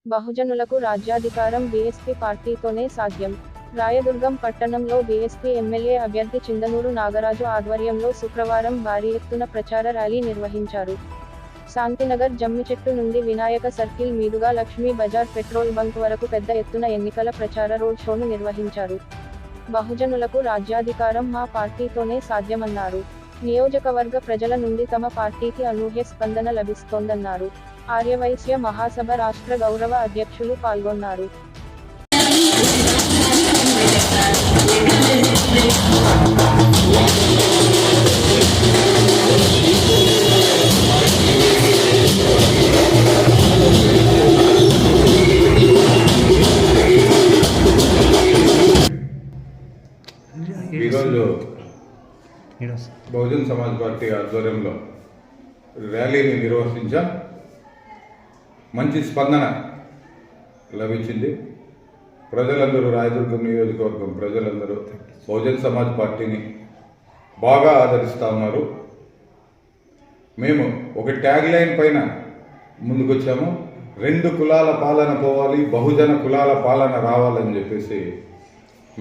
బహుజనులకు రాజ్యాధికారం బీఎస్పీ పార్టీతోనే సాధ్యం. రాయదుర్గం పట్టణంలో బీఎస్పీ ఎమ్మెల్యే అభ్యర్థి చిందనూరు నాగరాజు ఆధ్వర్యంలో శుక్రవారం భారీ ఎత్తున ప్రచార ర్యాలీ నిర్వహించారు. శాంతినగర్ జమ్మిచెట్టు నుండి వినాయక సర్కిల్ మీదుగా లక్ష్మీ బజార్ పెట్రోల్ బంక్ వరకు పెద్ద ఎత్తున ఎన్నికల ప్రచార రోడ్ షోను నిర్వహించారు. బహుజనులకు రాజ్యాధికారం మా పార్టీతోనే సాధ్యమన్నారు. నియోజకవర్గ ప్రజల నుండి తమ పార్టీకి అనూహ్య స్పందన లభిస్తోందన్నారు. ఆర్యవైశ్య మహాసభ రాష్ట్ర గౌరవ అధ్యక్షులు పాల్గొన్నారు. ఈరోజు బహుజన్ సమాజ్ పార్టీ ఆధ్వర్యంలో ర్యాలీని నిర్వహించాం. మంచి స్పందన లభించింది. ప్రజలందరూ, రాయదుర్గం నియోజకవర్గం ప్రజలందరూ బహుజన్ సమాజ్ పార్టీని బాగా ఆదరిస్తూ ఉన్నారు. మేము ఒక ట్యాగ్ లైన్ పైన ముందుకొచ్చాము. 2 కులాల పాలన పోవాలి, బహుజన కులాల పాలన రావాలని చెప్పేసి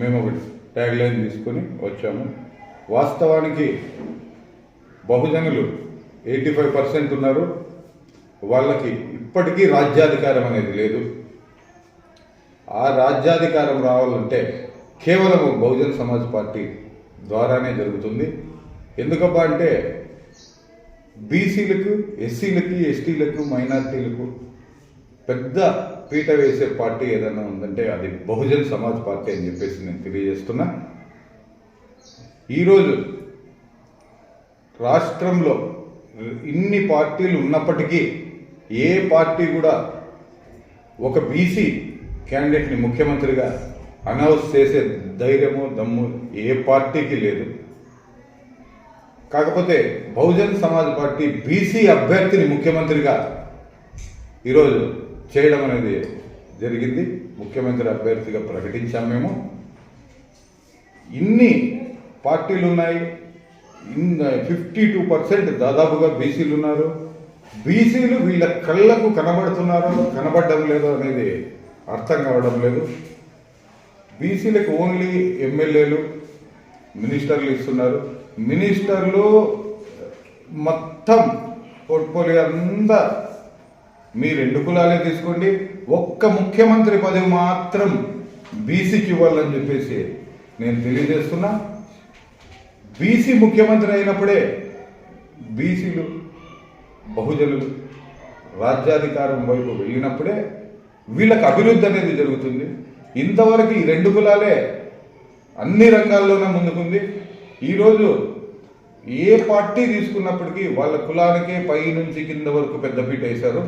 మేము ఒక ట్యాగ్ లైన్ తీసుకొని వచ్చాము. వాస్తవానికి బహుజనులు 85% ఉన్నారు. వాళ్ళకి ఇప్పటికీ రాజ్యాధికారం అనేది లేదు. ఆ రాజ్యాధికారం రావాలంటే కేవలం బహుజన్ సమాజ్ పార్టీ ద్వారానే జరుగుతుంది. ఎందుకబ్బా అంటే బీసీలకు, ఎస్సీలకి, ఎస్టీలకు, మైనార్టీలకు పెద్ద పీట వేసే పార్టీ ఏదైనా ఉందంటే అది బహుజన్ సమాజ్ పార్టీ అని చెప్పేసి నేను తెలియజేస్తున్నా. ఈరోజు రాష్ట్రంలో ఇన్ని పార్టీలు ఉన్నప్పటికీ ఏ పార్టీ కూడా ఒక బీసీ క్యాండిడేట్ని ముఖ్యమంత్రిగా అనౌన్స్ చేసే ధైర్యము, దమ్ము ఏ పార్టీకి లేదు. కాకపోతే బహుజన్ సమాజ్ పార్టీ బీసీ అభ్యర్థిని ముఖ్యమంత్రిగా ఈరోజు చేయడం అనేది జరిగింది. ముఖ్యమంత్రి అభ్యర్థిగా ప్రకటించాం మేము. ఇన్ని పార్టీలు ఉన్నాయి. 52% దాదాపుగా బీసీలు ఉన్నారు. బీసీలు వీళ్ళ కళ్ళకు కనబడుతున్నారో కనబడడం లేదో అనేది అర్థం కావడం లేదు. బీసీలకు ఓన్లీ ఎమ్మెల్యేలు, మినిస్టర్లు ఇస్తున్నారు. మినిస్టర్లు మొత్తం పోర్ట్ఫోలియో అంతా మీ 2 కులాలే తీసుకోండి, ఒక్క ముఖ్యమంత్రి పదవి మాత్రం బీసీకి ఇవ్వాలని చెప్పేసి నేను తెలియజేస్తున్నా. బీసీ ముఖ్యమంత్రి అయినప్పుడే బీసీలు, బహుజనులు రాజ్యాధికారం వైపు వెళ్ళినప్పుడే వీళ్ళకి అభివృద్ధి అనేది జరుగుతుంది. ఇంతవరకు ఈ 2 కులాలే అన్ని రంగాల్లోనే ముందుకుంది. ఈరోజు ఏ పార్టీ తీసుకున్నప్పటికీ వాళ్ళ కులానికే పై నుంచి కింద వరకు పెద్దపీట వేశారు.